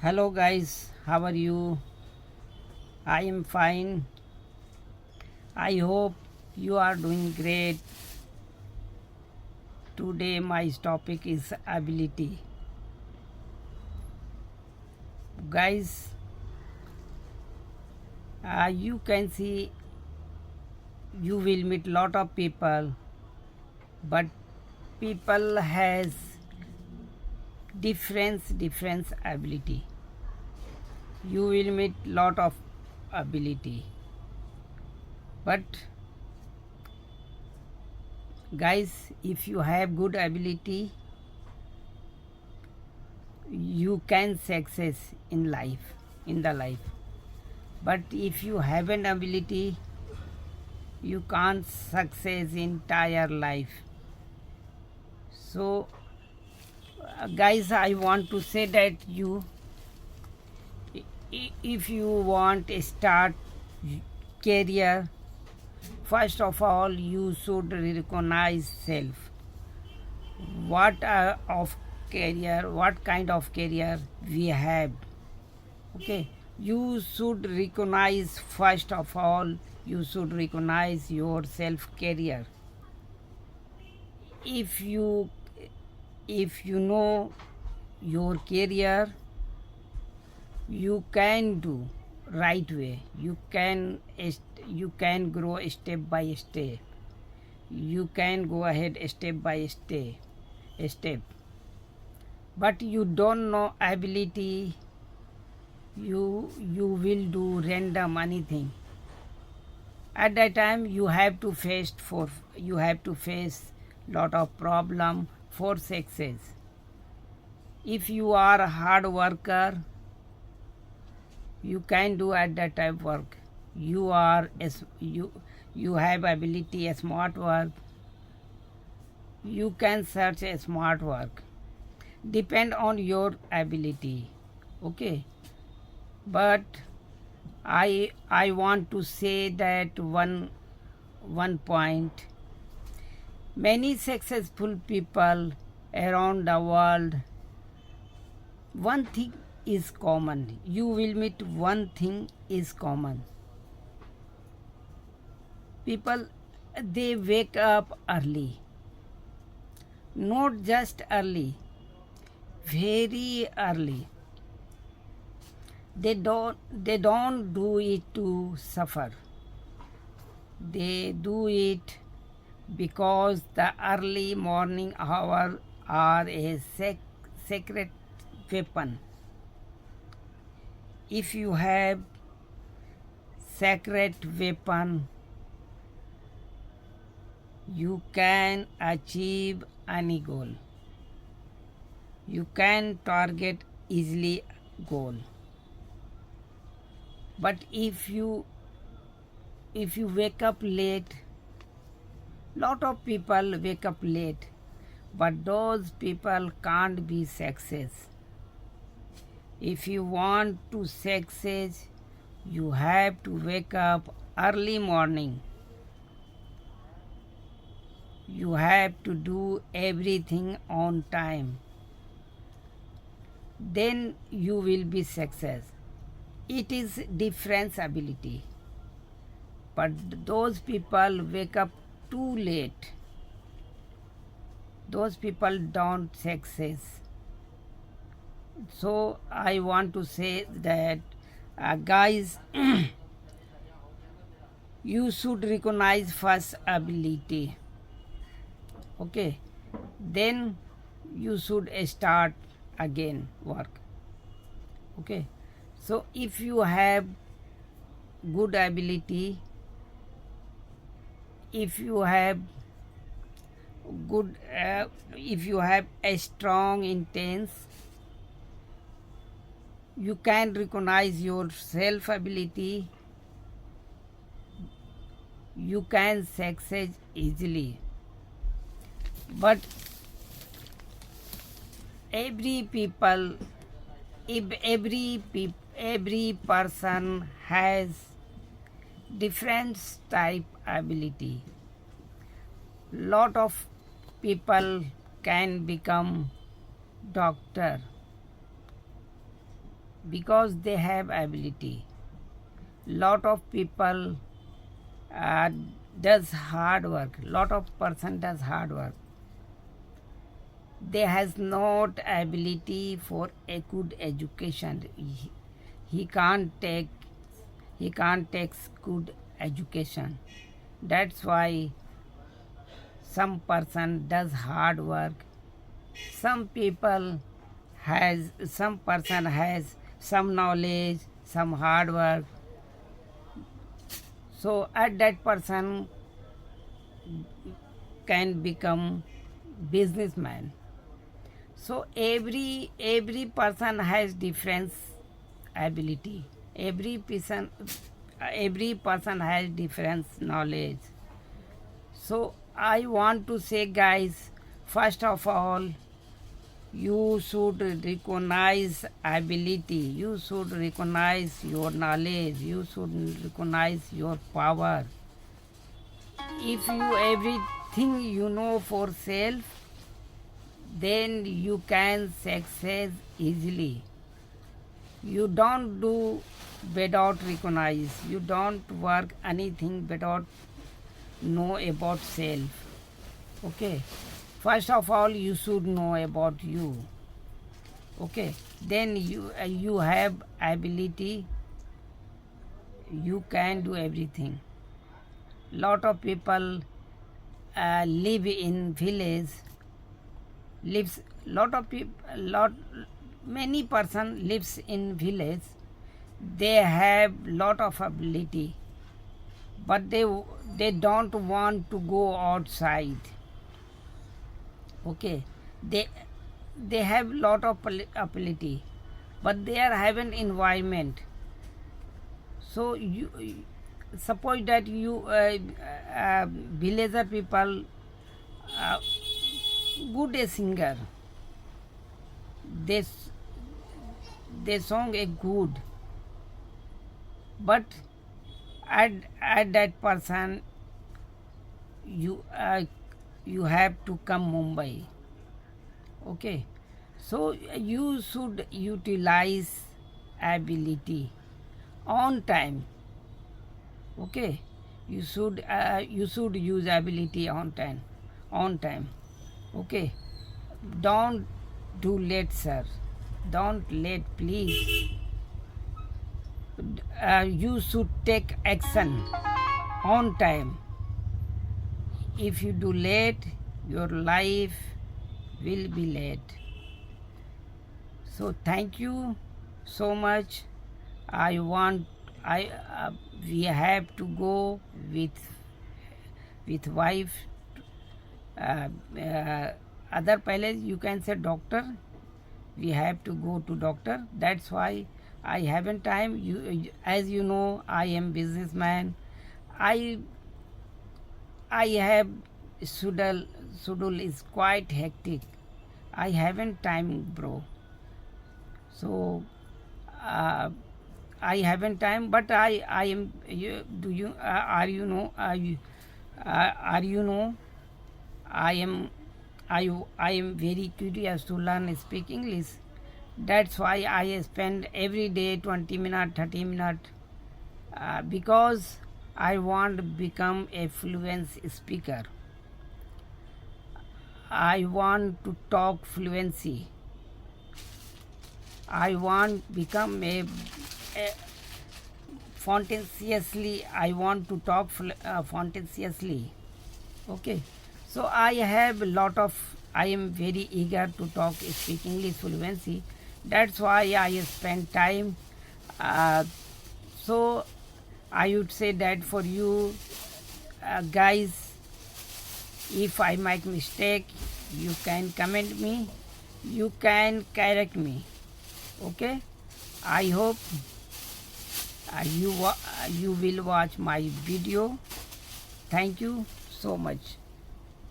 Hello guys, how are you? I am fine. I hope you are doing great. Today my topic is ability. Guys, you can see you will meet lot of people, but people has different ability. You will meet lot of ability, but guys, if you have good ability, you can success in the life. But if you have an ability, you can't success entire life. So guys, I want to say that if you want to start career, first of all you should recognize self. What of career, what kind of career we have. Okay, you should recognize, first of all you should recognize your self career. If you know your career, you can do right way. You can grow step by step. You can go ahead step by step. But you don't know ability, you will do random anything. At that time you have to face lot of problem for success. If you are a hard worker, you can do at that type work. You are as you have ability a smart work, you can search a smart work, depend on your ability. Okay, but I want to say that one point. Many successful people around the world, one thing is common. You will meet one thing is common. People, they wake up early. Not just early, very early. They don't do it to suffer. They do it because the early morning hour are a sacred weapon. If you have sacred weapon, you can achieve any goal. You can target easily goal. But if you wake up late, lot of people wake up late, but those people can't be success. If you want to success, you have to wake up early morning. You have to do everything on time. Then you will be success. It is different ability. But those people wake up too late. Those people don't success. So I want to say that guys, you should recognize first ability. Okay, then you should start again work. Okay, so if you have good ability, if you have if you have a strong intent, you can recognize your self ability, you can succeed easily. But every person has different type ability. Lot of people can become doctor, because they have ability. Lot of people uh, does hard work. Lot of person does hard work. They has not ability for a good education. He can't take good education. That's why some person does hard work. Some person has some knowledge, some hard work. So at that person can become businessman. So every person has different ability. Every person has different knowledge. So I want to say, guys, first of all, you should recognize ability. You should recognize your knowledge. You should recognize your power. If you everything you know for self, then you can success easily. You don't do without recognize. You don't work anything without know about self. Okay. First of all, you should know about you. Okay. Then you have ability. You can do everything. Lot of people live in village. Many person lives in village. They have lot of ability, but they don't want to go outside. Okay, they have lot of ability, but they are having environment. So you suppose that you villager people good a singer, they song a good, but at that person you have to come Mumbai. Okay, so you should utilize ability on time. Okay, you should use ability on time. Okay, don't do late, sir. Don't late, please. You should take action on time. If you do late, your life will be late. So thank you so much. We have to go with wife. Other palace you can say doctor. We have to go to doctor. That's why I haven't time. As you know, I am businessman. I have schedule is quite hectic. I haven't time, bro. So I haven't time, but I am. Do you are you know? Are you know? I am very curious to learn speak English. That's why I spend every day 20 minutes, 30 minutes, because I want to become a fluent speaker. I want to talk fluency. I want become a spontaneously. I want to talk spontaneously. Okay. So I have a lot of. I am very eager to talk speak English fluency. That's why I spend time. So I would say that for you guys, if I make mistake, you can comment me. You can correct me. Okay. I hope you will watch my video. Thank you so much.